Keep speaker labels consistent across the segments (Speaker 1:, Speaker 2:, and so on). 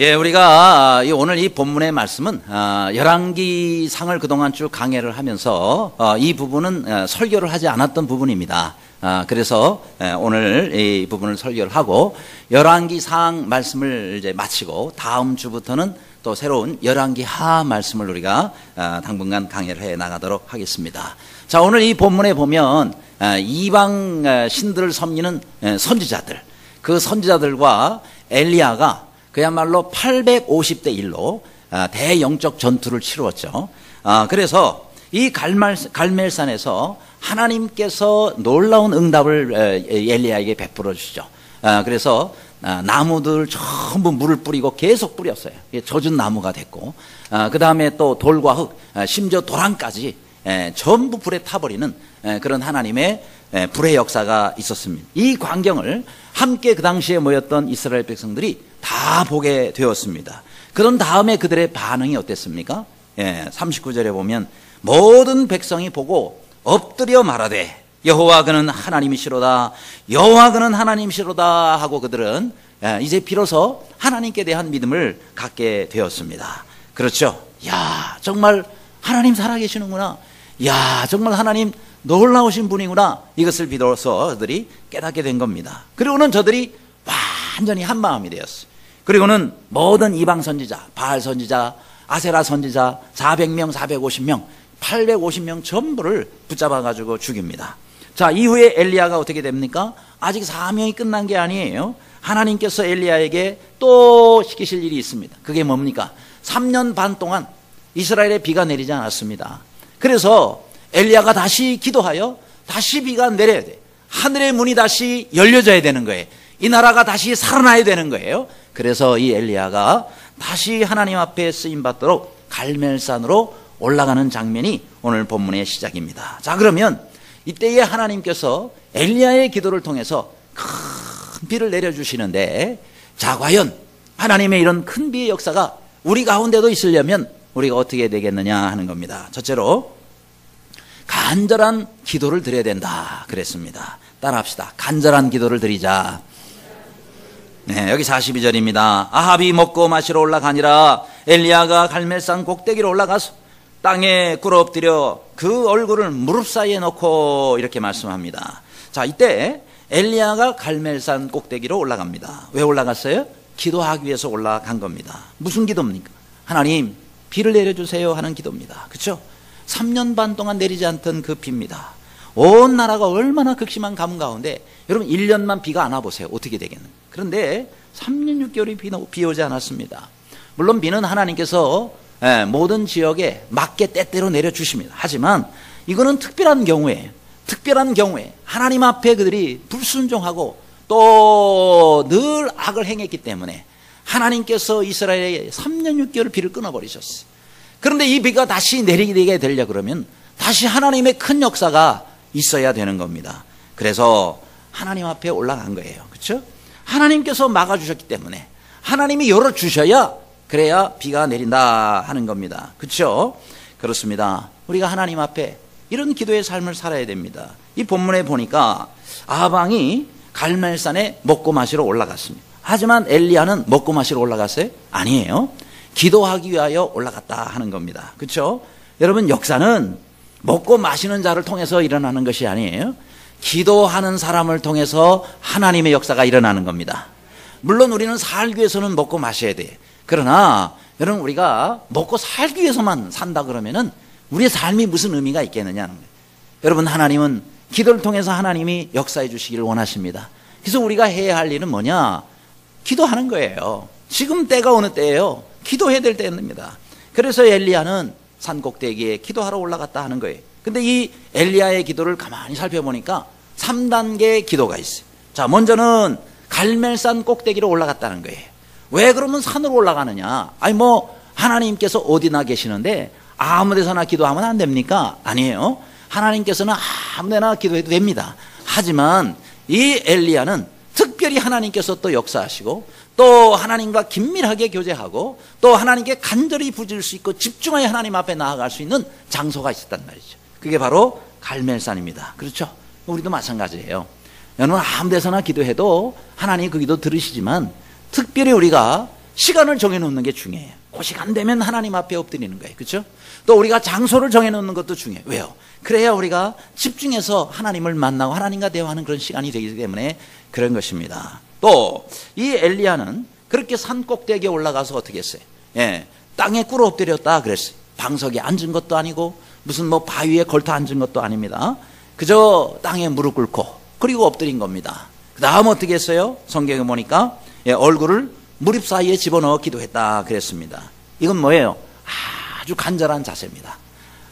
Speaker 1: 예, 우리가 오늘 이 본문의 말씀은 열왕기상을 그동안 쭉 강해를 하면서 이 부분은 설교를 하지 않았던 부분입니다. 그래서 오늘 이 부분을 설교를 하고 열왕기상 말씀을 이제 마치고 다음 주부터는 또 새로운 열왕기하 말씀을 우리가 당분간 강해를 해 나가도록 하겠습니다. 자, 오늘 이 본문에 보면 이방 신들을 섬기는 선지자들, 그 선지자들과 엘리야가 그야말로 850대 1로 대영적 전투를 치루었죠. 그래서 이 갈멜산에서 하나님께서 놀라운 응답을 엘리야에게 베풀어 주시죠. 그래서 나무들 전부 물을 뿌리고 계속 뿌렸어요. 젖은 나무가 됐고, 그 다음에 또 돌과 흙, 심지어 도랑까지 전부 불에 타버리는 그런 하나님의 불의 역사가 있었습니다. 이 광경을 함께 그 당시에 모였던 이스라엘 백성들이 다 보게 되었습니다. 그런 다음에 그들의 반응이 어땠습니까? 39절에 보면 모든 백성이 보고 엎드려 말하되 여호와 그는 하나님이시로다, 여호와 그는 하나님이시로다 하고 그들은 이제 비로소 하나님께 대한 믿음을 갖게 되었습니다. 그렇죠? 야, 정말 하나님 살아계시는구나. 야, 정말 하나님 놀라우신 분이구나. 이것을 비로소 그들이 깨닫게 된 겁니다. 그리고는 저들이 완전히 한 마음이 되었어요. 그리고는 모든 이방 선지자, 바알 선지자, 아세라 선지자 400명, 450명, 850명 전부를 붙잡아가지고 죽입니다. 자, 이후에 엘리야가 어떻게 됩니까? 아직 사명이 끝난 게 아니에요. 하나님께서 엘리야에게 또 시키실 일이 있습니다. 그게 뭡니까? 3년 반 동안 이스라엘에 비가 내리지 않았습니다. 그래서 엘리야가 다시 기도하여 다시 비가 내려야 돼. 하늘의 문이 다시 열려져야 되는 거예요. 이 나라가 다시 살아나야 되는 거예요. 그래서 이 엘리야가 다시 하나님 앞에 쓰임받도록 갈멜산으로 올라가는 장면이 오늘 본문의 시작입니다. 자, 그러면 이때에 하나님께서 엘리야의 기도를 통해서 큰 비를 내려주시는데, 자, 과연 하나님의 이런 큰 비의 역사가 우리 가운데도 있으려면 우리가 어떻게 되겠느냐 하는 겁니다. 첫째로 간절한 기도를 드려야 된다 그랬습니다. 따라합시다. 간절한 기도를 드리자. 네, 여기 42절입니다. 아합이 먹고 마시러 올라가니라 엘리야가 갈멜산 꼭대기로 올라가서 땅에 꿇어엎드려 그 얼굴을 무릎 사이에 넣고 이렇게 말씀합니다. 자, 이때 엘리야가 갈멜산 꼭대기로 올라갑니다. 왜 올라갔어요? 기도하기 위해서 올라간 겁니다. 무슨 기도입니까? 하나님 비를 내려주세요 하는 기도입니다. 그렇죠? 3년 반 동안 내리지 않던 그 비입니다. 온 나라가 얼마나 극심한 가뭄 가운데 여러분 1년만 비가 안 와보세요. 어떻게 되겠는가? 그런데 3년 6개월이 비 오지 않았습니다. 물론 비는 하나님께서 모든 지역에 맞게 때때로 내려주십니다. 하지만 이거는 특별한 경우에 하나님 앞에 그들이 불순종하고 또 늘 악을 행했기 때문에 하나님께서 이스라엘에 3년 6개월 비를 끊어버리셨어요. 그런데 이 비가 다시 내리게 되려 그러면 다시 하나님의 큰 역사가 있어야 되는 겁니다. 그래서 하나님 앞에 올라간 거예요. 그렇죠? 하나님께서 막아주셨기 때문에 하나님이 열어주셔야 그래야 비가 내린다 하는 겁니다. 그렇죠? 그렇습니다. 우리가 하나님 앞에 이런 기도의 삶을 살아야 됩니다. 이 본문에 보니까 아합이 갈멜산에 먹고 마시러 올라갔습니다. 하지만 엘리야는 먹고 마시러 올라갔어요? 아니에요. 기도하기 위하여 올라갔다 하는 겁니다. 그렇죠? 여러분, 역사는 먹고 마시는 자를 통해서 일어나는 것이 아니에요. 기도하는 사람을 통해서 하나님의 역사가 일어나는 겁니다. 물론 우리는 살기 위해서는 먹고 마셔야 돼. 그러나 여러분, 우리가 먹고 살기 위해서만 산다 그러면은 우리의 삶이 무슨 의미가 있겠느냐는 거예요. 여러분, 하나님은 기도를 통해서 하나님이 역사해 주시기를 원하십니다. 그래서 우리가 해야 할 일은 뭐냐? 기도하는 거예요. 지금 때가 어느 때예요? 기도해야 될 때입니다. 그래서 엘리야는 산 꼭대기에 기도하러 올라갔다 하는 거예요. 근데 이 엘리야의 기도를 가만히 살펴보니까 3단계 기도가 있어요. 자, 먼저는 갈멜산 꼭대기로 올라갔다는 거예요. 왜 그러면 산으로 올라가느냐? 아니 뭐 하나님께서 어디나 계시는데 아무 데서나 기도하면 안 됩니까? 아니에요. 하나님께서는 아무 데나 기도해도 됩니다. 하지만 이 엘리야는 특별히 하나님께서 또 역사하시고 또 하나님과 긴밀하게 교제하고 또 하나님께 간절히 부질 수 있고 집중하여 하나님 앞에 나아갈 수 있는 장소가 있었단 말이죠. 그게 바로 갈멜산입니다. 그렇죠? 우리도 마찬가지예요. 여러분, 아무 데서나 기도해도 하나님 그 기도 들으시지만 특별히 우리가 시간을 정해놓는 게 중요해요. 그 시간 되면 하나님 앞에 엎드리는 거예요. 그렇죠? 또 우리가 장소를 정해놓는 것도 중요해요. 왜요? 그래야 우리가 집중해서 하나님을 만나고 하나님과 대화하는 그런 시간이 되기 때문에 그런 것입니다. 또 이 엘리야는 그렇게 산 꼭대기에 올라가서 어떻게 했어요? 땅에 꿇어 엎드렸다 그랬어요. 방석에 앉은 것도 아니고 무슨 뭐 바위에 걸터 앉은 것도 아닙니다. 그저 땅에 무릎 꿇고 그리고 엎드린 겁니다. 그 다음 어떻게 했어요? 성경에 보니까 얼굴을 무릎 사이에 집어넣어 기도했다 그랬습니다. 이건 뭐예요? 아주 간절한 자세입니다.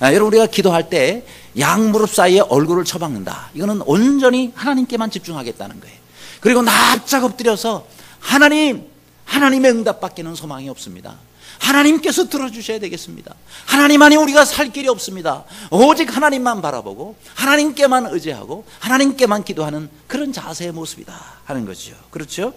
Speaker 1: 여러분, 우리가 기도할 때 양무릎 사이에 얼굴을 처박는다. 이거는 온전히 하나님께만 집중하겠다는 거예요. 그리고 납작 엎드려서 하나님의 응답밖에는 소망이 없습니다. 하나님께서 들어주셔야 되겠습니다. 하나님 아니 우리가 살 길이 없습니다. 오직 하나님만 바라보고 하나님께만 의지하고 하나님께만 기도하는 그런 자세의 모습이다 하는 거죠. 그렇죠?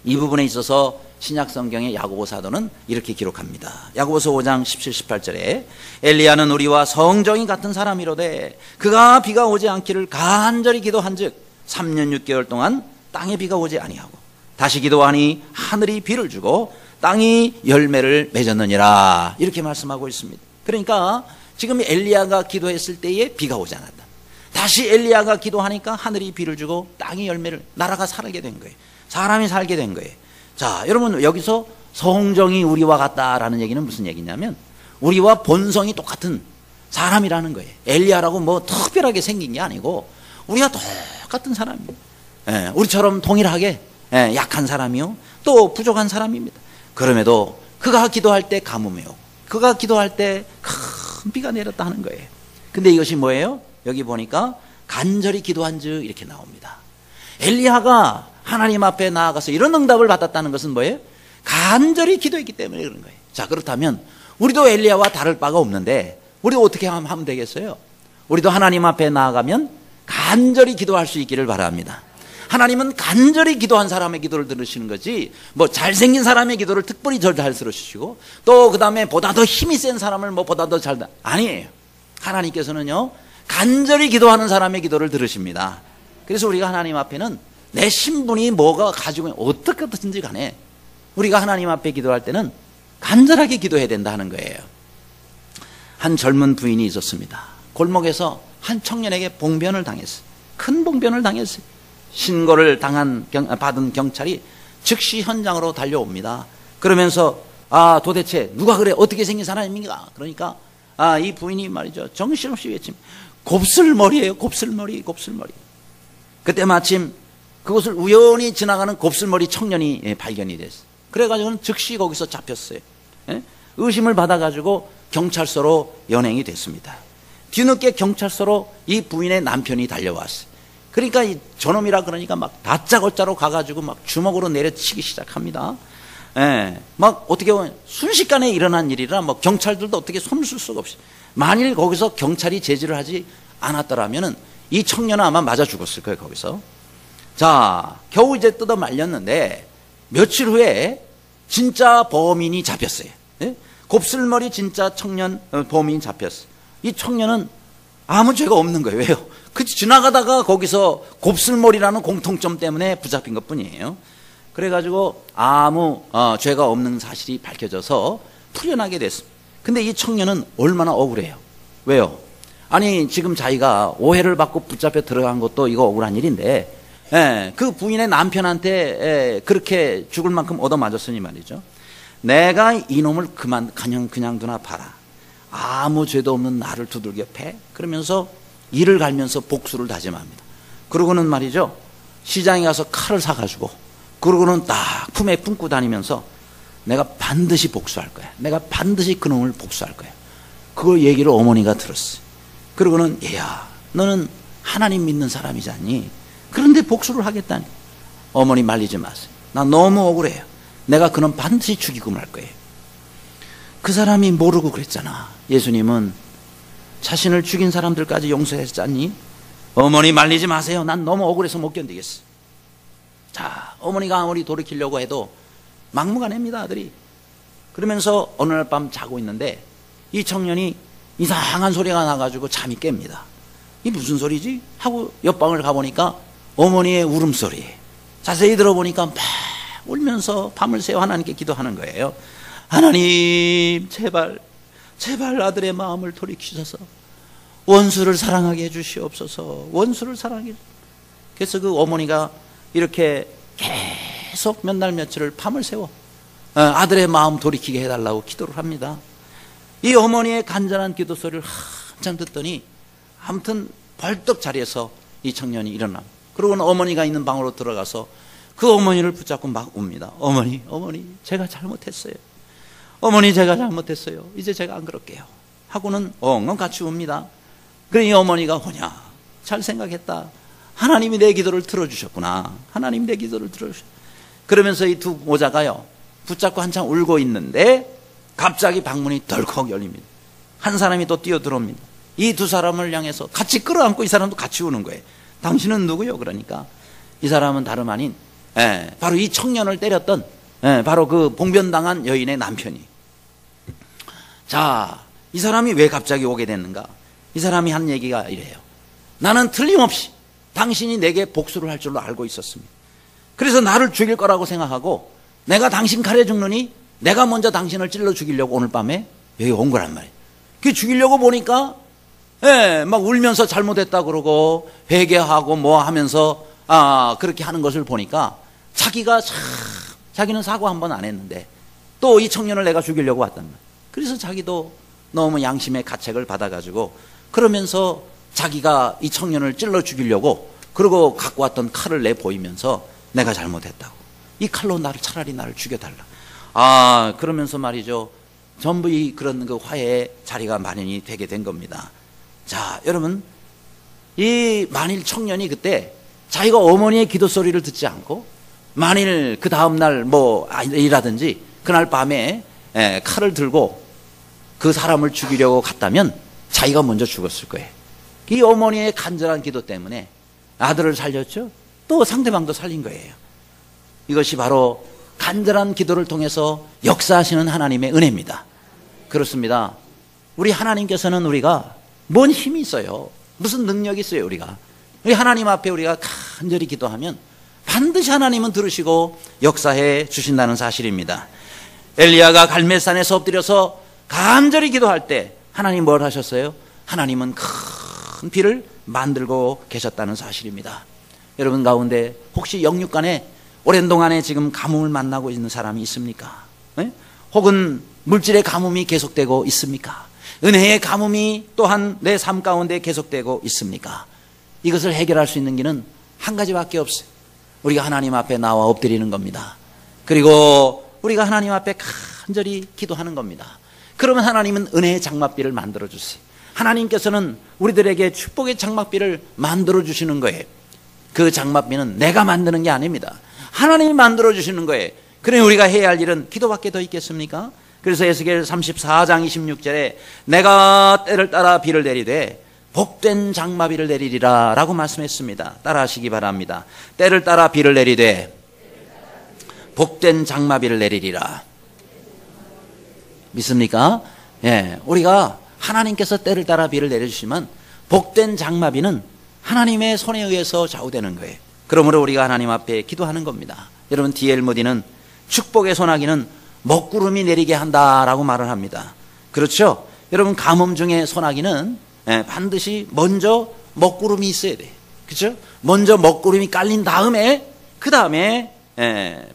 Speaker 1: 이 부분에 있어서 신약 성경의 야고보 사도는 이렇게 기록합니다. 야고보서 5장 17, 18절에 엘리야는 우리와 성정이 같은 사람이로되 그가 비가 오지 않기를 간절히 기도한즉 3년 6개월 동안 땅에 비가 오지 아니하고 다시 기도하니 하늘이 비를 주고 땅이 열매를 맺었느니라 이렇게 말씀하고 있습니다. 그러니까 지금 엘리야가 기도했을 때에 비가 오지 않았다. 다시 엘리야가 기도하니까 하늘이 비를 주고 땅이 열매를, 나라가 살게 된 거예요. 사람이 살게 된 거예요. 자, 여러분, 여기서 성정이 우리와 같다라는 얘기는 무슨 얘기냐면 우리와 본성이 똑같은 사람이라는 거예요. 엘리야라고 뭐 특별하게 생긴 게 아니고 우리가 똑같은 사람이에요. 우리처럼 동일하게 약한 사람이요 또 부족한 사람입니다. 그럼에도 그가 기도할 때 가뭄이 오고 그가 기도할 때 큰 비가 내렸다 하는 거예요. 근데 이것이 뭐예요? 여기 보니까 간절히 기도한 즉 이렇게 나옵니다. 엘리야가 하나님 앞에 나아가서 이런 응답을 받았다는 것은 뭐예요? 간절히 기도했기 때문에 그런 거예요. 자, 그렇다면 우리도 엘리야와 다를 바가 없는데 우리도 어떻게 하면 되겠어요? 우리도 하나님 앞에 나아가면 간절히 기도할 수 있기를 바랍니다. 하나님은 간절히 기도한 사람의 기도를 들으시는 거지 뭐 잘생긴 사람의 기도를 특별히 잘 들으시고 또 그 다음에 보다 더 힘이 센 사람을 뭐 보다 더 잘 아니에요. 하나님께서는요 간절히 기도하는 사람의 기도를 들으십니다. 그래서 우리가 하나님 앞에는 내 신분이 뭐가 가지고 어떻게든지 간에 우리가 하나님 앞에 기도할 때는 간절하게 기도해야 된다 하는 거예요. 한 젊은 부인이 있었습니다. 골목에서 한 청년에게 봉변을 당했어요. 큰 봉변을 당했어요. 신고를 받은 경찰이 즉시 현장으로 달려옵니다. 그러면서 도대체 누가 그래 어떻게 생긴 사람입니까? 그러니까 이 부인이 말이죠 정신없이 외칩니다. 곱슬머리예요. 곱슬머리. 그때 마침 그곳을 우연히 지나가는 곱슬머리 청년이 발견이 됐어요. 그래가지고는 즉시 거기서 잡혔어요. 의심을 받아가지고 경찰서로 연행이 됐습니다. 뒤늦게 경찰서로 이 부인의 남편이 달려왔어요. 그러니까 저놈이라 그러니까 막 다짜고짜로 가가지고 막 주먹으로 내려치기 시작합니다. 막 어떻게 보면 순식간에 일어난 일이라 뭐 경찰들도 어떻게 손을 쓸 수가 없어요. 만일 거기서 경찰이 제지를 하지 않았더라면은 이 청년은 아마 맞아 죽었을 거예요, 거기서. 자, 겨우 이제 뜯어 말렸는데 며칠 후에 진짜 범인이 잡혔어요. 곱슬머리 진짜 청년 범인이 잡혔어요. 이 청년은 아무 죄가 없는 거예요. 왜요? 그치, 지나가다가 거기서 곱슬머리라는 공통점 때문에 붙잡힌 것 뿐이에요. 그래가지고 아무 죄가 없는 사실이 밝혀져서 풀려나게 됐습니다. 근데 이 청년은 얼마나 억울해요. 왜요? 아니, 지금 자기가 오해를 받고 붙잡혀 들어간 것도 이거 억울한 일인데, 그 부인의 남편한테 그렇게 죽을 만큼 얻어맞았으니 말이죠. 내가 이놈을 그냥 두나 봐라. 아무 죄도 없는 나를 두들겨 패? 그러면서 이를 갈면서 복수를 다짐합니다. 그러고는 말이죠, 시장에 가서 칼을 사가지고 그러고는 딱 품에 품고 다니면서 내가 반드시 복수할 거야. 내가 반드시 그놈을 복수할 거야. 그걸 얘기를 어머니가 들었어요. 그러고는 얘야, 너는 하나님 믿는 사람이지 않니? 그런데 복수를 하겠다니. 어머니 말리지 마세요. 나 너무 억울해요. 내가 그놈 반드시 죽이고 말 거예요. 그 사람이 모르고 그랬잖아. 예수님은 자신을 죽인 사람들까지 용서했잖니? 어머니 말리지 마세요. 난 너무 억울해서 못 견디겠어. 자, 어머니가 아무리 돌이키려고 해도 막무가내입니다, 아들이. 그러면서 어느 날 밤 자고 있는데 이 청년이 이상한 소리가 나가지고 잠이 깹니다. 이 무슨 소리지? 하고 옆방을 가보니까 어머니의 울음소리. 자세히 들어보니까 막 울면서 밤을 새워 하나님께 기도하는 거예요. 하나님, 제발 아들의 마음을 돌이키셔서 원수를 사랑하게 해주시옵소서. 원수를 사랑해. 그래서 그 어머니가 이렇게 계속 몇 날 며칠을 밤을 새워 아들의 마음 돌이키게 해달라고 기도를 합니다. 이 어머니의 간절한 기도 소리를 한참 듣더니 아무튼 벌떡 자리에서 이 청년이 일어나. 그러고는 어머니가 있는 방으로 들어가서 그 어머니를 붙잡고 막 웁니다. 어머니, 제가 잘못했어요. 어머니, 제가 잘못했어요. 이제 제가 안 그럴게요. 하고는 엉엉 같이 웁니다. 그러니 어머니가 뭐냐, 잘 생각했다. 하나님이 내 기도를 들어주셨구나. 하나님이 내 기도를 들어주셨구나. 그러면서 이 두 모자가요, 붙잡고 한참 울고 있는데 갑자기 방문이 덜컥 열립니다. 한 사람이 또 뛰어들어옵니다. 이 두 사람을 향해서 같이 끌어안고 이 사람도 같이 우는 거예요. 당신은 누구요? 그러니까 이 사람은 다름 아닌 바로 이 청년을 때렸던 바로 그 봉변당한 여인의 남편이. 자, 이 사람이 왜 갑자기 오게 됐는가? 이 사람이 한 얘기가 이래요. 나는 틀림없이 당신이 내게 복수를 할 줄로 알고 있었습니다. 그래서 나를 죽일 거라고 생각하고 내가 당신 칼에 죽느니 내가 먼저 당신을 찔러 죽이려고 오늘 밤에 여기 온 거란 말이에요. 그 죽이려고 보니까 막 울면서 잘못했다 그러고 회개하고 뭐 하면서 그렇게 하는 것을 보니까 자기는 사과 한 번 안 했는데 또 이 청년을 내가 죽이려고 왔단 말이에요. 그래서 자기도 너무 양심의 가책을 받아가지고 그러면서 자기가 이 청년을 찔러 죽이려고 그러고 갖고 왔던 칼을 내보이면서 내가 잘못했다고, 이 칼로 차라리 나를 죽여달라. 그러면서 말이죠, 전부 그런 그 화해의 자리가 마련이 되게 된 겁니다. 자, 여러분, 이 만일 청년이 그때 자기가 어머니의 기도 소리를 듣지 않고 만일 그 다음날 뭐 일이라든지 그날 밤에 칼을 들고 그 사람을 죽이려고 갔다면 자기가 먼저 죽었을 거예요. 이 어머니의 간절한 기도 때문에 아들을 살렸죠. 또 상대방도 살린 거예요. 이것이 바로 간절한 기도를 통해서 역사하시는 하나님의 은혜입니다. 그렇습니다. 우리 하나님께서는 우리가 뭔 힘이 있어요? 무슨 능력이 있어요? 우리 하나님 앞에 우리가 간절히 기도하면 반드시 하나님은 들으시고 역사해 주신다는 사실입니다. 엘리야가 갈멜산에서 엎드려서 간절히 기도할 때 하나님 뭘 하셨어요? 하나님은 큰 비를 만들고 계셨다는 사실입니다. 여러분 가운데 혹시 영육간에 오랜 동안에 지금 가뭄을 만나고 있는 사람이 있습니까? 혹은 물질의 가뭄이 계속되고 있습니까? 은혜의 가뭄이 또한 내 삶 가운데 계속되고 있습니까? 이것을 해결할 수 있는 길은 한 가지밖에 없어요. 우리가 하나님 앞에 나와 엎드리는 겁니다. 그리고 우리가 하나님 앞에 간절히 기도하는 겁니다. 그러면 하나님은 은혜의 장막비를 만들어 주세요. 하나님께서는 우리들에게 축복의 장막비를 만들어 주시는 거예요. 그 장막비는 내가 만드는 게 아닙니다. 하나님이 만들어 주시는 거예요. 그러니 우리가 해야 할 일은 기도밖에 더 있겠습니까? 그래서 에스겔 34장 26절에 내가 때를 따라 비를 내리되 복된 장마비를 내리리라 라고 말씀했습니다. 따라 하시기 바랍니다. 때를 따라 비를 내리되 복된 장마비를 내리리라. 믿습니까? 우리가 하나님께서 때를 따라 비를 내려주시면 복된 장마비는 하나님의 손에 의해서 좌우되는 거예요. 그러므로 우리가 하나님 앞에 기도하는 겁니다. 여러분, D.L. 모디는 축복의 소나기는 먹구름이 내리게 한다라고 말을 합니다. 그렇죠? 여러분, 가뭄 중에 소나기는 반드시 먼저 먹구름이 있어야 돼요. 그렇죠? 먼저 먹구름이 깔린 다음에 그 다음에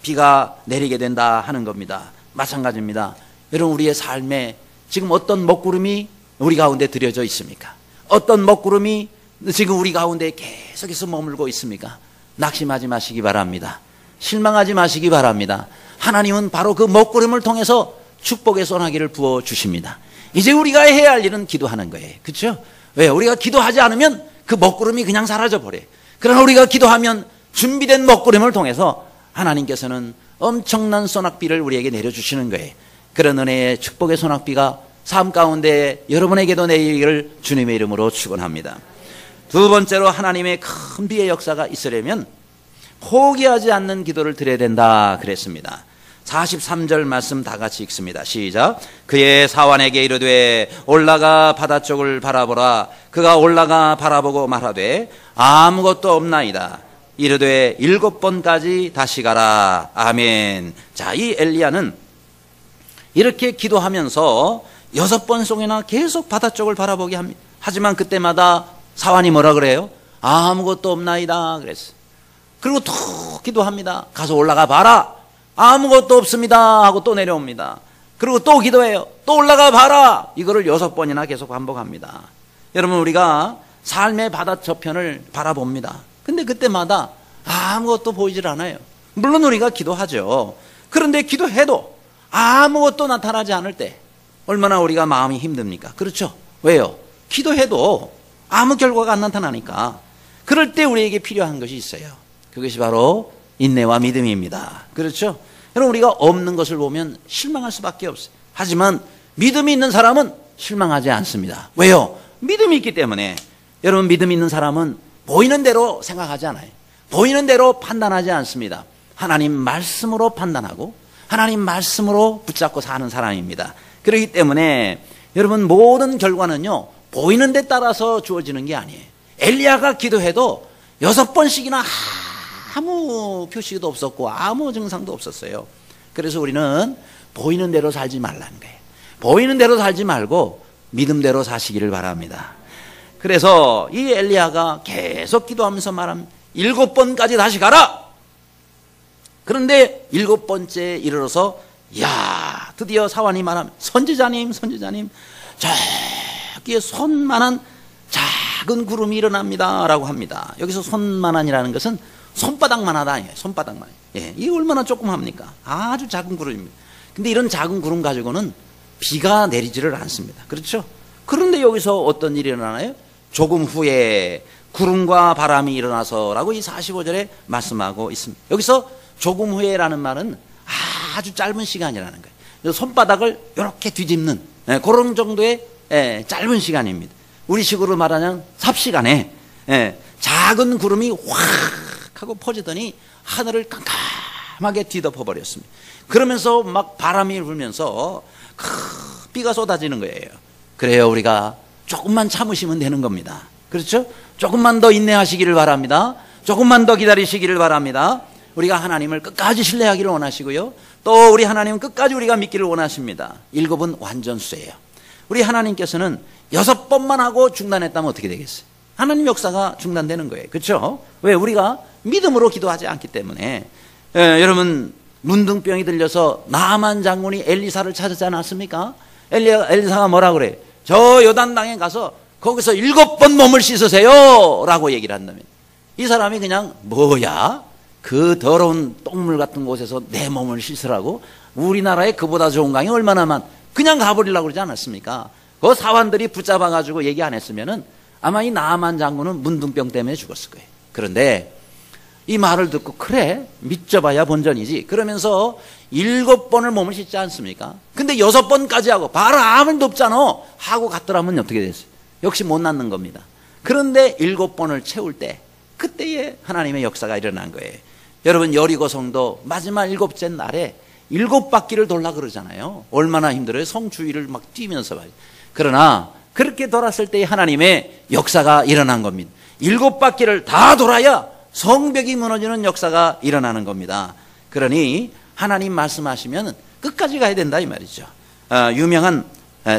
Speaker 1: 비가 내리게 된다 하는 겁니다. 마찬가지입니다. 여러분, 우리의 삶에 지금 어떤 먹구름이 우리 가운데 들여져 있습니까? 어떤 먹구름이 지금 우리 가운데 계속해서 머물고 있습니까? 낙심하지 마시기 바랍니다. 실망하지 마시기 바랍니다. 하나님은 바로 그 먹구름을 통해서 축복의 소나기를 부어주십니다. 이제 우리가 해야 할 일은 기도하는 거예요. 그렇죠? 왜? 우리가 기도하지 않으면 그 먹구름이 그냥 사라져버려요. 그러나 우리가 기도하면 준비된 먹구름을 통해서 하나님께서는 엄청난 소낙비를 우리에게 내려주시는 거예요. 그런 은혜의 축복의 소낙비가 삶 가운데 여러분에게도 내리기를 주님의 이름으로 축원합니다. 두 번째로 하나님의 큰 비의 역사가 있으려면 포기하지 않는 기도를 드려야 된다 그랬습니다. 43절 말씀 다 같이 읽습니다. 시작. 그의 사환에게 이르되 올라가 바다 쪽을 바라보라. 그가 올라가 바라보고 말하되 아무것도 없나이다. 이르되 7번까지 다시 가라. 아멘. 자, 이 엘리야는 이렇게 기도하면서 6번송이나 계속 바다 쪽을 바라보게 합니다. 하지만 그때마다 사환이 뭐라 그래요? 아무것도 없나이다 그랬어요. 그리고 툭 기도합니다. 가서 올라가 봐라. 아무것도 없습니다 하고 또 내려옵니다. 그리고 또 기도해요. 또 올라가 봐라. 이거를 6번이나 계속 반복합니다. 여러분, 우리가 삶의 바다 저편을 바라봅니다. 근데 그때마다 아무것도 보이질 않아요. 물론 우리가 기도하죠. 그런데 기도해도 아무것도 나타나지 않을 때 얼마나 우리가 마음이 힘듭니까? 그렇죠? 왜요? 기도해도 아무 결과가 안 나타나니까. 그럴 때 우리에게 필요한 것이 있어요. 그것이 바로 인내와 믿음입니다. 그렇죠? 여러분, 우리가 없는 것을 보면 실망할 수밖에 없어요. 하지만 믿음이 있는 사람은 실망하지 않습니다. 왜요? 믿음이 있기 때문에. 여러분, 믿음 있는 사람은 보이는 대로 생각하지 않아요. 보이는 대로 판단하지 않습니다. 하나님 말씀으로 판단하고 하나님 말씀으로 붙잡고 사는 사람입니다. 그렇기 때문에 여러분, 모든 결과는요 보이는 데 따라서 주어지는 게 아니에요. 엘리야가 기도해도 6번씩이나 아무 표시도 없었고 아무 증상도 없었어요. 그래서 우리는 보이는 대로 살지 말라는 거예요. 보이는 대로 살지 말고 믿음대로 사시기를 바랍니다. 그래서 이 엘리야가 계속 기도하면서 말합니다. 7번까지 다시 가라. 그런데 7번째에 이르러서 드디어 사환이 말합니다. 선지자님 저기에 손만한 작은 구름이 일어납니다 라고 합니다. 여기서 손만한이라는 것은 손바닥만하다. 손바닥만. 이게 얼마나 조그맣습니까? 아주 작은 구름입니다. 근데 이런 작은 구름 가지고는 비가 내리지를 않습니다. 그렇죠? 그런데 여기서 어떤 일이 일어나나요? 조금 후에 구름과 바람이 일어나서라고 이 45절에 말씀하고 있습니다. 여기서 조금 후에라는 말은 아주 짧은 시간이라는 거예요. 손바닥을 이렇게 뒤집는 그런 정도의 짧은 시간입니다. 우리식으로 말하자면 삽시간에 작은 구름이 확 하고 퍼지더니 하늘을 깜깜하게 뒤덮어 버렸습니다. 그러면서 막 바람이 불면서 비가 쏟아지는 거예요. 그래요, 우리가 조금만 참으시면 되는 겁니다. 그렇죠? 조금만 더 인내하시기를 바랍니다. 조금만 더 기다리시기를 바랍니다. 우리가 하나님을 끝까지 신뢰하기를 원하시고요. 또 우리 하나님은 끝까지 우리가 믿기를 원하십니다. 7은 완전수예요. 우리 하나님께서는 6번만 하고 중단했다면 어떻게 되겠어요? 하나님 역사가 중단되는 거예요. 그렇죠? 왜? 우리가 믿음으로 기도하지 않기 때문에. 여러분, 문둥병이 들려서 나만 장군이 엘리사를 찾았지 않았습니까? 엘리사가 뭐라 그래요? 저 요단강에 가서 거기서 7번 몸을 씻으세요 라고 얘기를 한다면 이 사람이 그냥 뭐야? 그 더러운 똥물 같은 곳에서 내 몸을 씻으라고? 우리나라에 그보다 좋은 강이 얼마나 그냥 가버리려고 그러지 않았습니까? 그 사환들이 붙잡아가지고 얘기 안 했으면은 아마 이 나만 장군은 문둥병 때문에 죽었을 거예요. 그런데 이 말을 듣고 그래 믿져봐야 본전이지 그러면서 7번을 몸을 씻지 않습니까? 근데 6번까지 하고 봐라 아무도 없잖아 하고 갔더라면 어떻게 됐어요? 역시 못 낳는 겁니다. 그런데 7번을 채울 때 그때에 하나님의 역사가 일어난 거예요. 여러분, 여리고 성도 마지막 7째 날에 7바퀴를 돌라 그러잖아요. 얼마나 힘들어요. 성 주위를 막 뛰면서 말이에요. 그러나 그렇게 돌았을 때 하나님의 역사가 일어난 겁니다. 7바퀴를 다 돌아야 성벽이 무너지는 역사가 일어나는 겁니다. 그러니 하나님 말씀하시면 끝까지 가야 된다 이 말이죠. 유명한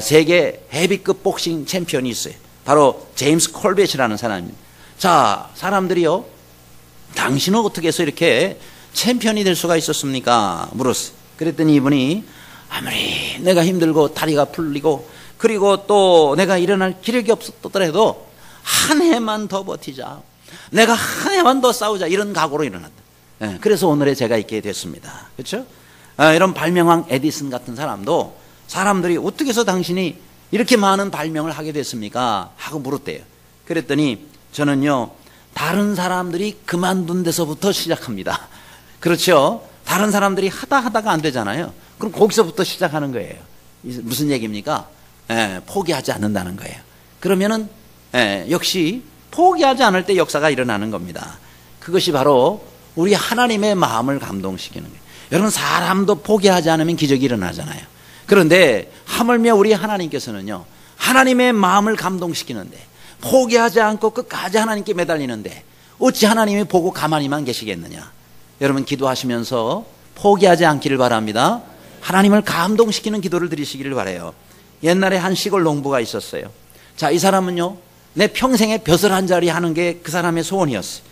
Speaker 1: 세계 헤비급 복싱 챔피언이 있어요. 바로 제임스 콜벳이라는 사람입니다. 자, 사람들이요, 당신은 어떻게 해서 이렇게 챔피언이 될 수가 있었습니까? 물었어요. 그랬더니 이분이 아무리 내가 힘들고 다리가 풀리고 그리고 또 내가 일어날 기력이 없었더라도 한 해만 더 버티자, 내가 한 해만 더 싸우자, 이런 각오로 일어났다. 그래서 오늘의 제가 있게 됐습니다. 그렇죠? 이런 발명왕 에디슨 같은 사람도 사람들이 어떻게 해서 당신이 이렇게 많은 발명을 하게 됐습니까? 하고 물었대요. 그랬더니 저는요, 다른 사람들이 그만둔 데서부터 시작합니다. 그렇죠? 다른 사람들이 하다가 안 되잖아요. 그럼 거기서부터 시작하는 거예요. 무슨 얘기입니까? 포기하지 않는다는 거예요. 그러면은 역시 포기하지 않을 때 역사가 일어나는 겁니다. 그것이 바로 우리 하나님의 마음을 감동시키는 거예요. 여러분, 사람도 포기하지 않으면 기적이 일어나잖아요. 그런데 하물며 우리 하나님께서는요, 하나님의 마음을 감동시키는데 포기하지 않고 끝까지 하나님께 매달리는데 어찌 하나님이 보고 가만히만 계시겠느냐. 여러분 기도하시면서 포기하지 않기를 바랍니다. 하나님을 감동시키는 기도를 드리시기를 바라요. 옛날에 한 시골 농부가 있었어요. 자, 이 사람은요, 내 평생에 벼슬 한 자리 하는 게 그 사람의 소원이었어요.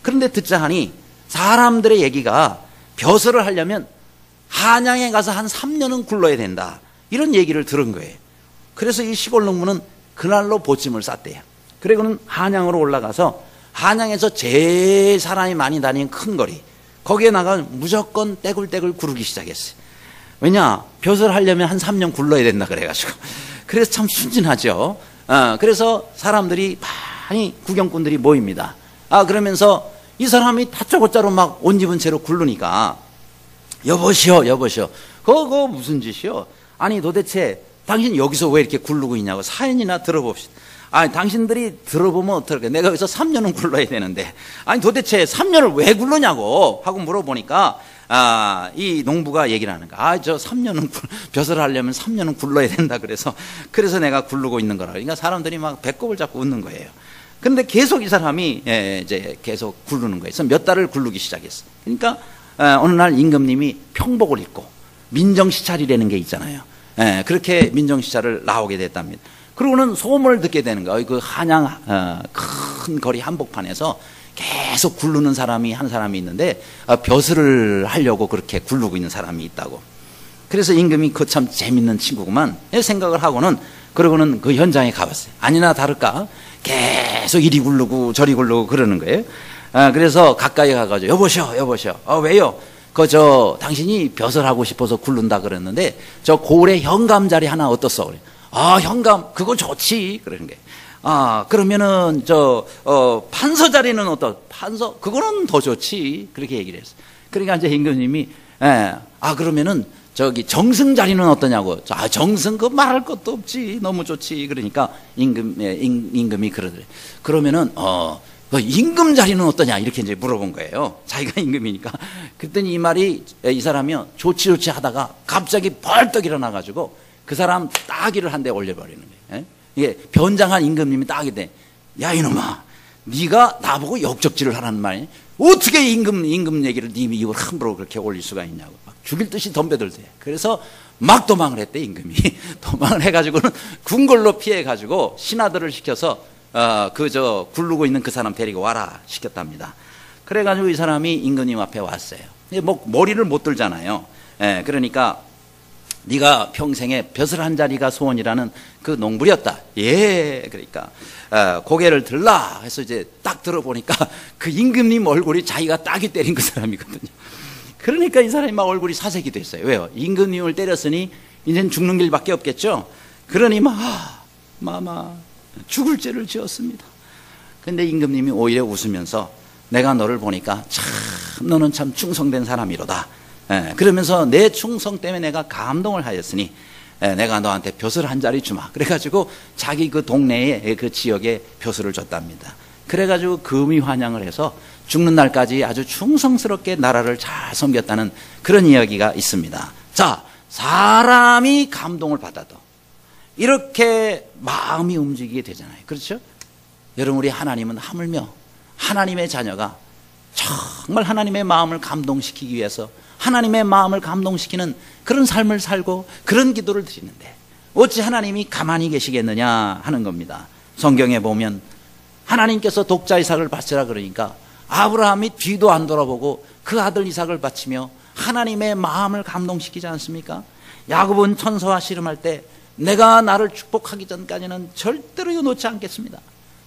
Speaker 1: 그런데 듣자 하니 사람들의 얘기가 벼슬을 하려면 한양에 가서 한 3년은 굴러야 된다, 이런 얘기를 들은 거예요. 그래서 이 시골 농부는 그날로 보침을 쌌대요. 그리고는 한양으로 올라가서 한양에서 제일 사람이 많이 다니는 큰 거리, 거기에 나가 무조건 떼굴떼굴 구르기 시작했어요. 왜냐, 벼슬 하려면 한 3년 굴러야 된다 그래가지고. 그래서 참 순진하죠. 그래서 사람들이 많이 구경꾼들이 모입니다. 그러면서 이 사람이 다짜고짜로 막 온 집은 채로 굴르니까, 여보시오, 여보시오, 그거 무슨 짓이요? 아니 도대체 당신 여기서 왜 이렇게 굴르고 있냐고 사연이나 들어봅시다. 아니 당신들이 들어보면 어떨까? 내가 여기서 3년은 굴러야 되는데, 아니 도대체 3년을 왜 굴르냐고 하고 물어보니까 이 농부가 얘기를 하는 거야. 저 3년은 벼슬을 하려면 3년은 굴러야 된다 그래서 내가 굴르고 있는 거라. 그러니까 사람들이 막 배꼽을 잡고 웃는 거예요. 근데 계속 이 사람이 이제 계속 굴르는 거예요. 그래서 몇 달을 굴르기 시작했어. 그러니까 어느 날 임금님이 평복을 입고 민정시찰이라는 게 있잖아요. 그렇게 민정시찰을 나오게 됐답니다. 그러고는 소문을 듣게 되는 거예요. 그 한양 큰 거리 한복판에서 계속 굴르는 사람이 한 사람이 있는데, 벼슬을 하려고 그렇게 굴르고 있는 사람이 있다고. 그래서 임금이 그 참 재밌는 친구구만 생각을 하고는, 그러고는 그 현장에 가봤어요. 아니나 다를까 계속 이리 굴르고 저리 굴르고 그러는 거예요. 그래서 가까이 가가지고 여보시오, 여보시오. 왜요? 당신이 벼슬하고 싶어서 굴른다 그랬는데 저 고을에 현감 자리 하나 어떻소? 그래. 현감 그거 좋지. 그러는 게. 그러면은 판서 자리는 어떠? 판서 그거는 더 좋지. 그렇게 얘기를 했어. 그러니까 이제 임금님이 그러면은 정승 자리는 어떠냐고. 정승 그 말할 것도 없지. 너무 좋지. 그러니까 임금이 그러더래. 그러면은 임금 자리는 어떠냐 이렇게 이제 물어본 거예요. 자기가 임금이니까. 그랬더니 이 사람이 좋지 하다가 갑자기 벌떡 일어나가지고 그 사람 따귀를 한 대 올려버리는 거예요. 이게 변장한 임금님이 따귀 대. 야 이놈아, 네가 나보고 역적질을 하라는 말이니? 어떻게 임금 얘기를 네 입을 함부로 그렇게 올릴 수가 있냐고. 막 죽일 듯이 덤벼들대. 그래서 막 도망을 했대 임금이. 도망을 해가지고는 궁궐로 피해가지고 신하들을 시켜서 굴르고 있는 그 사람 데리고 와라 시켰답니다. 그래가지고 이 사람이 임금님 앞에 왔어요. 머리를 못 들잖아요. 그러니까 네가 평생에 벼슬 한 자리가 소원이라는 그 농부였다. 그러니까 고개를 들라 해서 이제 딱 들어보니까 그 임금님 얼굴이 자기가 따귀 때린 그 사람이거든요. 그러니까 이 사람이 막 얼굴이 사색이 됐어요. 왜요? 임금님을 때렸으니 이제는 죽는 길밖에 없겠죠. 그러니 죽을 죄를 지었습니다. 근데 임금님이 오히려 웃으면서 내가 너를 보니까 참 너는 참 충성된 사람이로다. 그러면서 내 충성 때문에 내가 감동을 하였으니 내가 너한테 벼슬 한 자리 주마. 그래가지고 자기 그 동네에 그 지역에 벼슬을 줬답니다. 그래가지고 금이환영을 해서 죽는 날까지 아주 충성스럽게 나라를 잘 섬겼다는 그런 이야기가 있습니다. 자, 사람이 감동을 받아도 이렇게 마음이 움직이게 되잖아요. 그렇죠? 여러분, 우리 하나님은 하물며 하나님의 자녀가 정말 하나님의 마음을 감동시키기 위해서 하나님의 마음을 감동시키는 그런 삶을 살고 그런 기도를 드리는데 어찌 하나님이 가만히 계시겠느냐 하는 겁니다. 성경에 보면 하나님께서 독자 이삭을 바치라 그러니까 아브라함이 뒤도 안 돌아보고 그 아들 이삭을 바치며 하나님의 마음을 감동시키지 않습니까? 야곱은 천사와 씨름할 때 내가 나를 축복하기 전까지는 절대로 놓지 않겠습니다.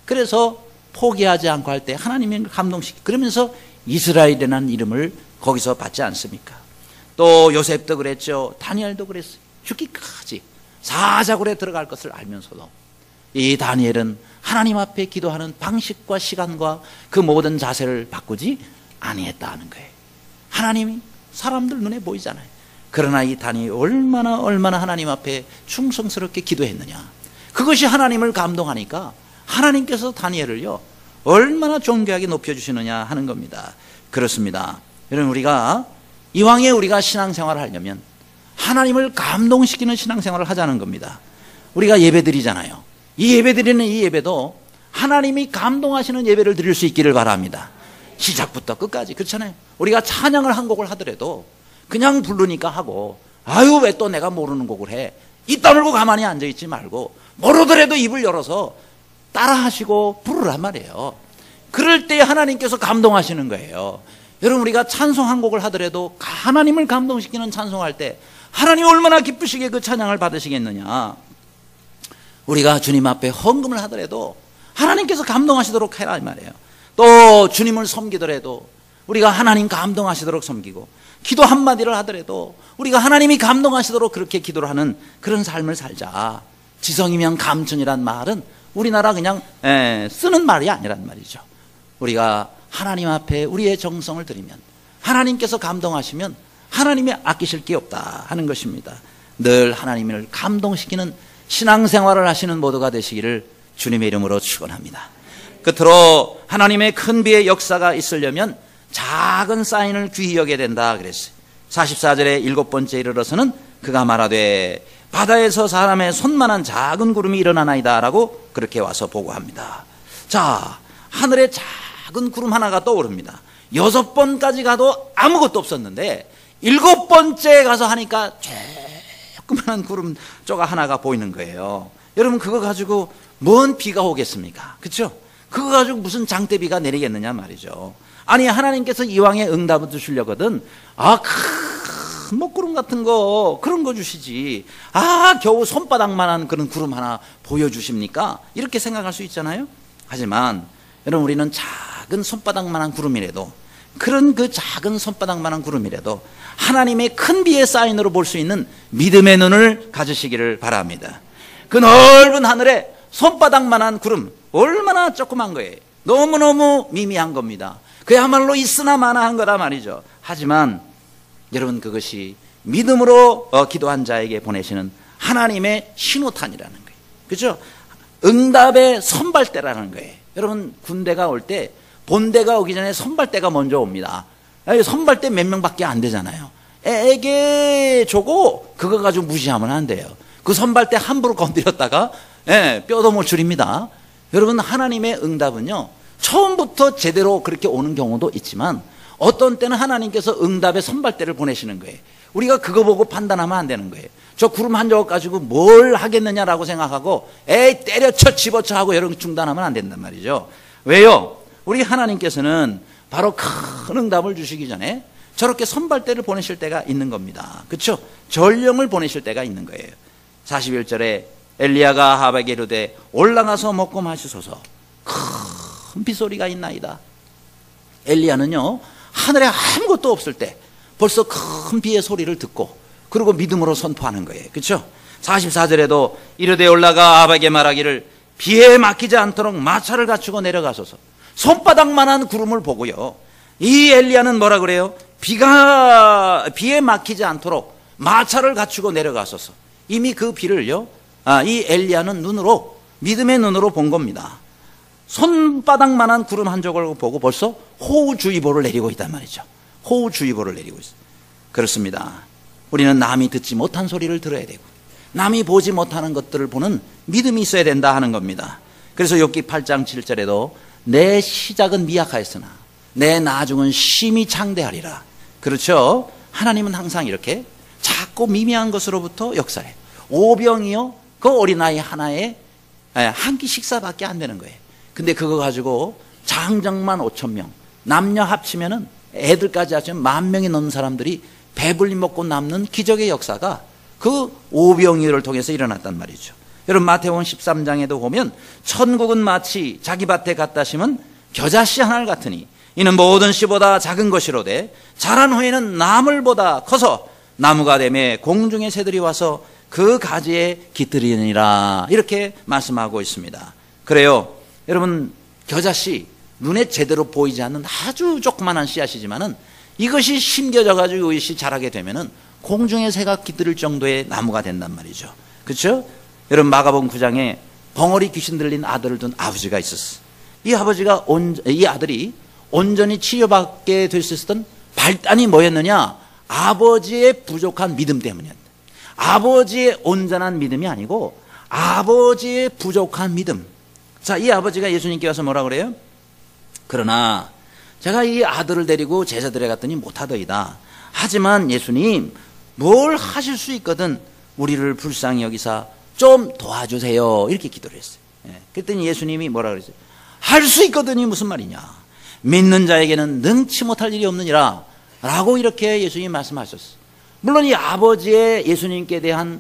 Speaker 1: 그래서 포기하지 않고 할 때 하나님이 감동시키. 그러면서 이스라엘이라는 이름을 거기서 받지 않습니까? 또 요셉도 그랬죠. 다니엘도 그랬어요. 죽기까지 사자굴에 들어갈 것을 알면서도 이 다니엘은 하나님 앞에 기도하는 방식과 시간과 그 모든 자세를 바꾸지 아니했다는 거예요. 하나님이 사람들 눈에 보이잖아요. 그러나 이 다니엘이 얼마나 하나님 앞에 충성스럽게 기도했느냐. 그것이 하나님을 감동하니까 하나님께서 다니엘을요 얼마나 존귀하게 높여주시느냐 하는 겁니다. 그렇습니다. 여러분, 이왕에 우리가 신앙생활을 하려면 하나님을 감동시키는 신앙생활을 하자는 겁니다. 우리가 예배드리잖아요. 이 예배드리는 이 예배도 하나님이 감동하시는 예배를 드릴 수 있기를 바랍니다. 시작부터 끝까지. 그렇잖아요. 우리가 찬양을 한 곡을 하더라도 그냥 부르니까 하고, 아유 왜 또 내가 모르는 곡을 해, 입 다물고 가만히 앉아있지 말고 모르더라도 입을 열어서 따라하시고 부르란 말이에요. 그럴 때 하나님께서 감동하시는 거예요. 여러분, 우리가 찬송 한 곡을 하더라도 하나님을 감동시키는 찬송할 때 하나님 얼마나 기쁘시게 그 찬양을 받으시겠느냐. 우리가 주님 앞에 헌금을 하더라도 하나님께서 감동하시도록 해라 이 말이에요. 또 주님을 섬기더라도 우리가 하나님 감동하시도록 섬기고, 기도 한마디를 하더라도 우리가 하나님이 감동하시도록 그렇게 기도를 하는 그런 삶을 살자. 지성이면 감천이란 말은 우리나라 그냥 쓰는 말이 아니란 말이죠. 우리가 하나님 앞에 우리의 정성을 드리면 하나님께서 감동하시면 하나님이 아끼실 게 없다 하는 것입니다. 늘 하나님을 감동시키는 신앙생활을 하시는 모두가 되시기를 주님의 이름으로 축원합니다. 끝으로 하나님의 큰 비의 역사가 있으려면 작은 사인을 귀히 여겨야 된다 그랬어요. 44절에 7번째 이르러서는 그가 말하되 바다에서 사람의 손만한 작은 구름이 일어나나이다 라고 그렇게 와서 보고합니다. 자, 하늘에 작은 구름 하나가 떠오릅니다. 6번까지 가도 아무것도 없었는데 7번째 가서 하니까 조그만한 구름 쪼가 하나가 보이는 거예요. 여러분, 그거 가지고 뭔 비가 오겠습니까? 그렇죠? 그거 가지고 무슨 장대비가 내리겠느냐 말이죠. 아니, 하나님께서 이왕에 응답을 주시려거든 큰 먹구름 같은 거, 그런 거 주시지, 겨우 손바닥만한 그런 구름 하나 보여주십니까? 이렇게 생각할 수 있잖아요. 하지만 여러분, 우리는 작은 손바닥만한 구름이라도, 그런 그 작은 손바닥만한 구름이라도 하나님의 큰 비의 사인으로 볼 수 있는 믿음의 눈을 가지시기를 바랍니다. 그 넓은 하늘에 손바닥만한 구름, 얼마나 조그만 거예요. 너무너무 미미한 겁니다. 그야말로 있으나 마나한 거다 말이죠. 하지만 여러분, 그것이 믿음으로 기도한 자에게 보내시는 하나님의 신호탄이라는 거예요. 그렇죠? 응답의 선발대라는 거예요. 여러분, 군대가 올 때 본대가 오기 전에 선발대가 먼저 옵니다. 선발대 몇 명밖에 안 되잖아요. 에게 저거 그거 가지고 무시하면 안 돼요. 그 선발대 함부로 건드렸다가 뼈도 못 추립니다. 여러분, 하나님의 응답은요, 처음부터 제대로 그렇게 오는 경우도 있지만 어떤 때는 하나님께서 응답의 선발대를 보내시는 거예요. 우리가 그거 보고 판단하면 안 되는 거예요. 저 구름 한 조각 가지고 뭘 하겠느냐라고 생각하고 때려쳐 집어쳐 하고 여러분 중단하면 안 된단 말이죠. 왜요? 우리 하나님께서는 바로 큰 응답을 주시기 전에 저렇게 선발대를 보내실 때가 있는 겁니다. 그렇죠? 전령을 보내실 때가 있는 거예요. 41절에 엘리야가 아합에게 이르되 올라가서 먹고 마시소서. 큰 빗소리가 있나이다. 엘리야는요, 하늘에 아무것도 없을 때 벌써 큰 비의 소리를 듣고 그리고 믿음으로 선포하는 거예요. 그렇죠? 44절에도 이르되 올라가 아합에게 말하기를 비에 막히지 않도록 마차를 갖추고 내려가소서. 손바닥만한 구름을 보고요, 이 엘리야는 뭐라 그래요? 비에 막히지 않도록 마차를 갖추고 내려가소서. 이미 그 비를요, 이 엘리야는 눈으로, 믿음의 눈으로 본 겁니다. 손바닥만한 구름 한 조각을 보고 벌써 호우주의보를 내리고 있단 말이죠. 호우주의보를 내리고 있어요. 그렇습니다. 우리는 남이 듣지 못한 소리를 들어야 되고 남이 보지 못하는 것들을 보는 믿음이 있어야 된다 하는 겁니다. 그래서 욥기 8장 7절에도 내 시작은 미약하였으나 내 나중은 심히 창대하리라. 그렇죠? 하나님은 항상 이렇게 작고 미미한 것으로부터 역사해. 오병이요, 그 어린아이 하나에 한 끼 식사밖에 안 되는 거예요. 근데 그거 가지고 장정만 5,000명, 남녀 합치면은 애들까지 합치면 10,000명이 넘는 사람들이 배불리 먹고 남는 기적의 역사가 그 오병이어를 통해서 일어났단 말이죠. 여러분, 마태복음 13장에도 보면 천국은 마치 자기 밭에 갖다 심은 겨자씨 하나 같으니 이는 모든 씨보다 작은 것이로되 자란 후에는 나물보다 커서 나무가 되매 공중의 새들이 와서 그 가지에 깃들이니라. 이렇게 말씀하고 있습니다. 그래요, 여러분, 겨자씨, 눈에 제대로 보이지 않는 아주 조그만한 씨앗이지만은 이것이 심겨져 가지고 이것이 자라게 되면은 공중의 새가 깃들일 정도의 나무가 된단 말이죠. 그렇죠? 여러분, 마가복음 9장에 벙어리 귀신 들린 아들을 둔 아버지가 있었어요. 이 아들이 온전히 치유받게 될 수 있었던 발단이 뭐였느냐? 아버지의 부족한 믿음 때문이었다. 아버지의 온전한 믿음이 아니고 아버지의 부족한 믿음. 자, 이 아버지가 예수님께 와서 뭐라 그래요? 그러나 제가 이 아들을 데리고 제자들에 갔더니 못하더이다. 하지만 예수님, 뭘 하실 수 있거든 우리를 불쌍히 여기사 좀 도와주세요. 이렇게 기도를 했어요. 그랬더니 예수님이 뭐라 그랬어요? 할 수 있거든이 무슨 말이냐? 믿는 자에게는 능치 못할 일이 없느니라 라고 이렇게 예수님이 말씀하셨어요. 물론 이 아버지의 예수님께 대한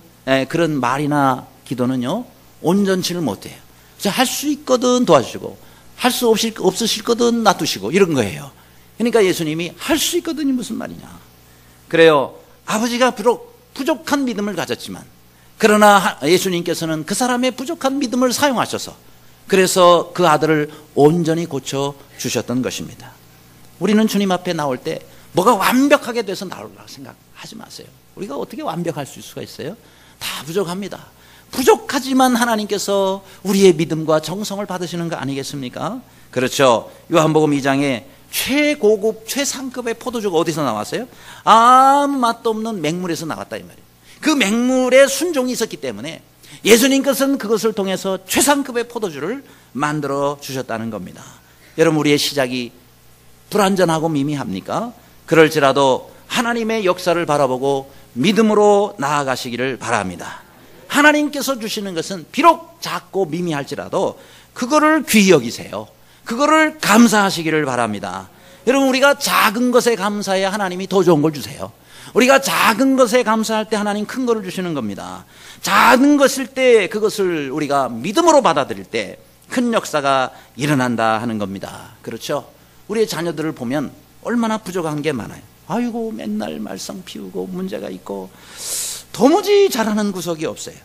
Speaker 1: 그런 말이나 기도는요, 온전치를 못해요. 할 수 있거든 도와주시고, 할 수 없으실 거든 놔두시고, 이런 거예요. 그러니까 예수님이 할 수 있거든이 무슨 말이냐. 그래요. 아버지가 비록 부족한 믿음을 가졌지만, 그러나 예수님께서는 그 사람의 부족한 믿음을 사용하셔서, 그래서 그 아들을 온전히 고쳐주셨던 것입니다. 우리는 주님 앞에 나올 때 뭐가 완벽하게 돼서 나오려고 생각하지 마세요. 우리가 어떻게 완벽할 수가 있어요? 다 부족합니다. 부족하지만 하나님께서 우리의 믿음과 정성을 받으시는 거 아니겠습니까? 그렇죠. 요한복음 2장에 최고급 최상급의 포도주가 어디서 나왔어요? 아무 맛도 없는 맹물에서 나왔다 이 말이에요. 그 맹물에 순종이 있었기 때문에 예수님께서는 그것을 통해서 최상급의 포도주를 만들어 주셨다는 겁니다. 여러분, 우리의 시작이 불완전하고 미미합니까? 그럴지라도 하나님의 역사를 바라보고 믿음으로 나아가시기를 바랍니다. 하나님께서 주시는 것은 비록 작고 미미할지라도 그거를 귀히 여기세요. 그거를 감사하시기를 바랍니다. 여러분, 우리가 작은 것에 감사해야 하나님이 더 좋은 걸 주세요. 우리가 작은 것에 감사할 때 하나님 큰 거를 주시는 겁니다. 작은 것일 때 그것을 우리가 믿음으로 받아들일 때 큰 역사가 일어난다 하는 겁니다. 그렇죠? 우리의 자녀들을 보면 얼마나 부족한 게 많아요. 아이고, 맨날 말썽 피우고 문제가 있고 도무지 잘하는 구석이 없어요.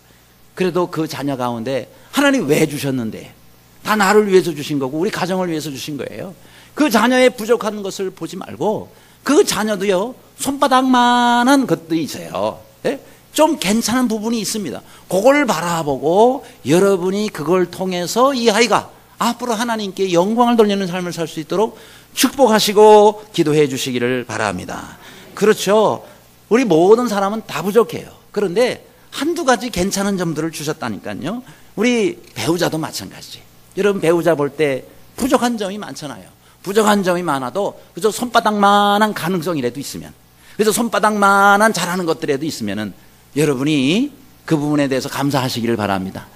Speaker 1: 그래도 그 자녀 가운데 하나님 왜 주셨는데? 다 나를 위해서 주신 거고 우리 가정을 위해서 주신 거예요. 그 자녀의 부족한 것을 보지 말고 그 자녀도요, 손바닥만한 것들이 있어요. 예? 좀 괜찮은 부분이 있습니다. 그걸 바라보고 여러분이 그걸 통해서 이 아이가 앞으로 하나님께 영광을 돌리는 삶을 살 수 있도록 축복하시고 기도해 주시기를 바랍니다. 그렇죠. 우리 모든 사람은 다 부족해요. 그런데 한두 가지 괜찮은 점들을 주셨다니까요. 우리 배우자도 마찬가지. 여러분, 배우자 볼 때 부족한 점이 많잖아요. 부족한 점이 많아도 그저 손바닥만한 가능성이라도 있으면, 그래서 손바닥만한 잘하는 것들이라도 있으면은 여러분이 그 부분에 대해서 감사하시기를 바랍니다.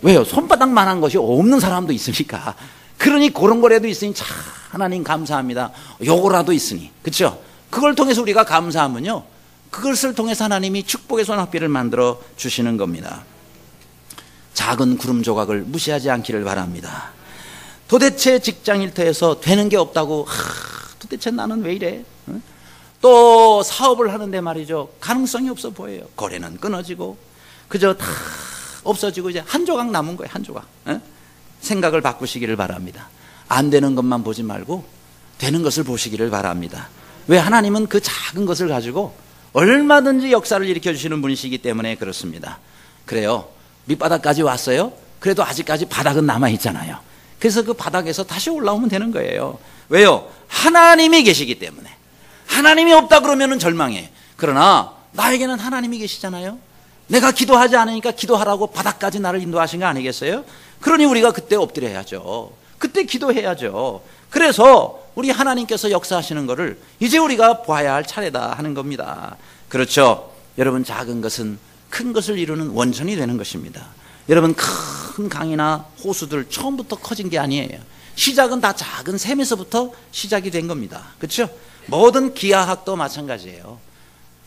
Speaker 1: 왜요? 손바닥만한 것이 없는 사람도 있으니까. 그러니 그런 거라도 있으니 참 하나님 감사합니다. 요거라도 있으니, 그렇죠? 그걸 통해서 우리가 감사하면요, 그것을 통해서 하나님이 축복의 소낙비를 만들어 주시는 겁니다. 작은 구름 조각을 무시하지 않기를 바랍니다. 도대체 직장 일터에서 되는 게 없다고, 도대체 나는 왜 이래? 또 사업을 하는데 말이죠, 가능성이 없어 보여요. 거래는 끊어지고 그저 다 없어지고 이제 한 조각 남은 거예요. 한 조각. 생각을 바꾸시기를 바랍니다. 안 되는 것만 보지 말고 되는 것을 보시기를 바랍니다. 왜? 하나님은 그 작은 것을 가지고 얼마든지 역사를 일으켜주시는 분이시기 때문에 그렇습니다. 그래요, 밑바닥까지 왔어요. 그래도 아직까지 바닥은 남아있잖아요. 그래서 그 바닥에서 다시 올라오면 되는 거예요. 왜요? 하나님이 계시기 때문에. 하나님이 없다 그러면 절망해. 그러나 나에게는 하나님이 계시잖아요. 내가 기도하지 않으니까 기도하라고 바닥까지 나를 인도하신 거 아니겠어요? 그러니 우리가 그때 엎드려야죠. 그때 기도해야죠. 그래서 우리 하나님께서 역사하시는 것을 이제 우리가 봐야 할 차례다 하는 겁니다. 그렇죠? 여러분, 작은 것은 큰 것을 이루는 원천이 되는 것입니다. 여러분, 큰 강이나 호수들 처음부터 커진 게 아니에요. 시작은 다 작은 샘에서부터 시작이 된 겁니다. 그렇죠? 모든 기하학도 마찬가지예요.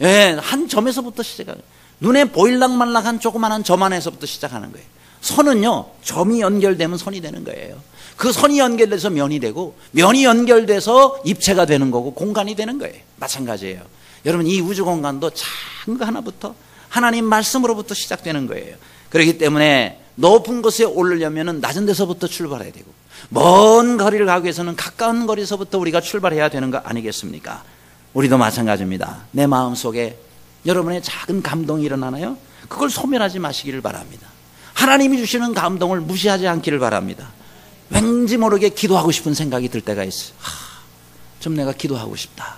Speaker 1: 예, 한 점에서부터 시작하는, 눈에 보일락말락한 조그마한 점 안에서부터 시작하는 거예요. 선은요, 점이 연결되면 선이 되는 거예요. 그 선이 연결돼서 면이 되고, 면이 연결돼서 입체가 되는 거고, 공간이 되는 거예요. 마찬가지예요. 여러분, 이 우주 공간도 작은 거 하나부터 하나님 말씀으로부터 시작되는 거예요. 그렇기 때문에 높은 곳에 오르려면 낮은 데서부터 출발해야 되고, 먼 거리를 가기 위해서는 가까운 거리에서부터 우리가 출발해야 되는 거 아니겠습니까? 우리도 마찬가지입니다. 내 마음속에 여러분의 작은 감동이 일어나나요? 그걸 소멸하지 마시기를 바랍니다. 하나님이 주시는 감동을 무시하지 않기를 바랍니다. 왠지 모르게 기도하고 싶은 생각이 들 때가 있어요. 좀 내가 기도하고 싶다.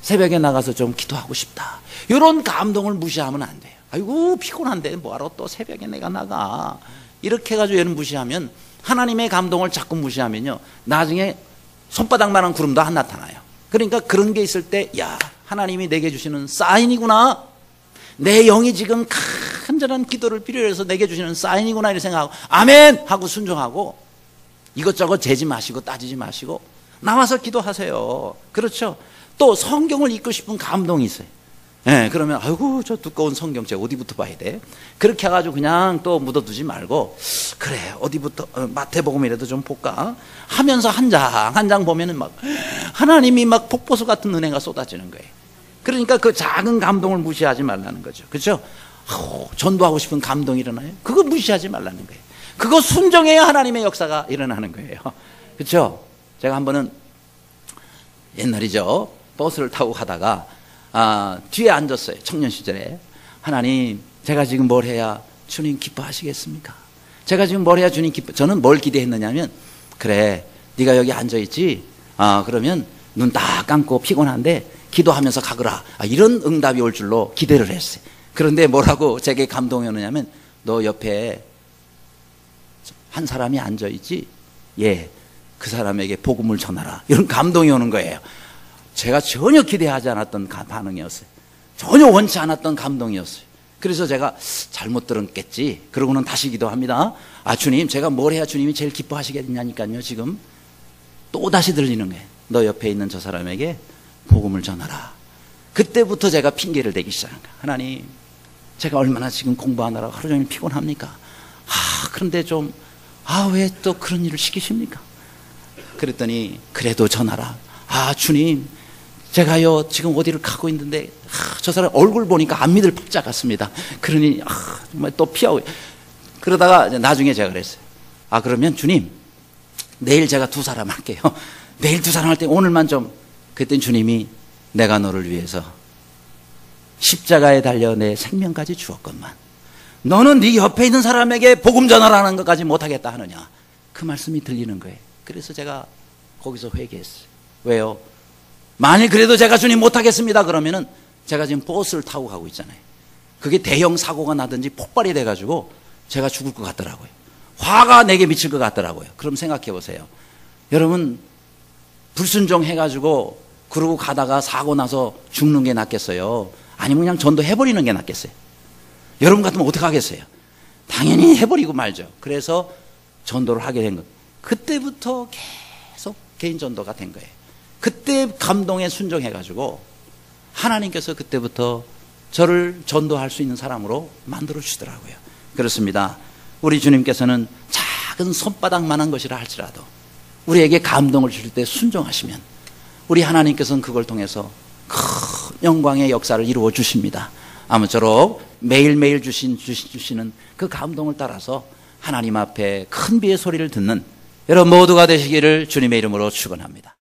Speaker 1: 새벽에 나가서 좀 기도하고 싶다. 이런 감동을 무시하면 안 돼요. 아이고, 피곤한데 뭐하러 또 새벽에 내가 나가. 이렇게 해가지고 얘는 무시하면 하나님의 감동을 자꾸 무시하면요, 나중에 손바닥만한 구름도 안 나타나요. 그러니까 그런 게 있을 때, 야, 하나님이 내게 주시는 사인이구나, 내 영이 지금 간절한 기도를 필요로 해서 내게 주시는 사인이구나, 이렇게 생각하고 아멘 하고 순종하고, 이것저것 재지 마시고 따지지 마시고 나와서 기도하세요. 그렇죠? 또 성경을 읽고 싶은 감동이 있어요. 예, 그러면 아이고 저 두꺼운 성경 제가 어디부터 봐야 돼? 그렇게 해가지고 그냥 또 묻어두지 말고, 그래 어디부터 마태복음이라도 좀 볼까 하면서 한 장 한 장 보면은 막 하나님이 막 폭포수 같은 은혜가 쏟아지는 거예요. 그러니까 그 작은 감동을 무시하지 말라는 거죠. 그렇죠? 전도하고 싶은 감동이 일어나요. 그거 무시하지 말라는 거예요. 그거 순종해야 하나님의 역사가 일어나는 거예요. 그렇죠? 제가 한 번은 옛날이죠, 버스를 타고 가다가 뒤에 앉았어요. 청년 시절에. 하나님, 제가 지금 뭘 해야 주님 기뻐하시겠습니까? 제가 지금 뭘 해야 주님 저는 뭘 기대했느냐면, 그래 네가 여기 앉아있지, 그러면 눈 딱 감고 피곤한데 기도하면서 가거라, 이런 응답이 올 줄로 기대를 했어요. 그런데 뭐라고 제게 감동이 오느냐면, 너 옆에 한 사람이 앉아있지, 예, 그 사람에게 복음을 전하라, 이런 감동이 오는 거예요. 제가 전혀 기대하지 않았던 반응이었어요. 전혀 원치 않았던 감동이었어요. 그래서 제가 잘못 들었겠지, 그러고는 다시 기도합니다. 주님, 제가 뭘 해야 주님이 제일 기뻐하시겠냐니까요. 지금 또 다시 들리는 거예요. 너 옆에 있는 저 사람에게 복음을 전하라. 그때부터 제가 핑계를 대기 시작한 거예요. 하나님, 제가 얼마나 지금 공부하느라 하루 종일 피곤합니까? 그런데 좀 왜 또 그런 일을 시키십니까? 그랬더니, 그래도 전하라. 주님, 제가요 지금 어디를 가고 있는데 저 사람 얼굴 보니까 안 믿을 박자 같습니다. 그러니 정말 또 피하고. 그러다가 나중에 제가 그랬어요. 그러면 주님, 내일 제가 2사람 할게요. 내일 2사람 할 때 오늘만 좀. 그랬더니 주님이, 내가 너를 위해서 십자가에 달려 내 생명까지 주었건만 너는 네 옆에 있는 사람에게 복음 전하라는 것까지 못하겠다 하느냐, 그 말씀이 들리는 거예요. 그래서 제가 거기서 회개했어요. 왜요? 만일 그래도 제가 주님 못하겠습니다 그러면은 제가 지금 버스를 타고 가고 있잖아요. 그게 대형 사고가 나든지 폭발이 돼가지고 제가 죽을 것 같더라고요. 화가 내게 미칠 것 같더라고요. 그럼 생각해 보세요. 여러분, 불순종해가지고 그러고 가다가 사고 나서 죽는 게 낫겠어요? 아니면 그냥 전도해버리는 게 낫겠어요? 여러분 같으면 어떻게 하겠어요? 당연히 해버리고 말죠. 그래서 전도를 하게 된 것. 그때부터 계속 개인 전도가 된 거예요. 그때 감동에 순종해가지고 하나님께서 그때부터 저를 전도할 수 있는 사람으로 만들어 주시더라고요. 그렇습니다. 우리 주님께서는 작은 손바닥만한 것이라 할지라도 우리에게 감동을 주실 때 순종하시면 우리 하나님께서는 그걸 통해서 큰 영광의 역사를 이루어 주십니다. 아무쪼록 매일매일 주시는 그 감동을 따라서 하나님 앞에 큰 비의 소리를 듣는 여러분 모두가 되시기를 주님의 이름으로 축원합니다.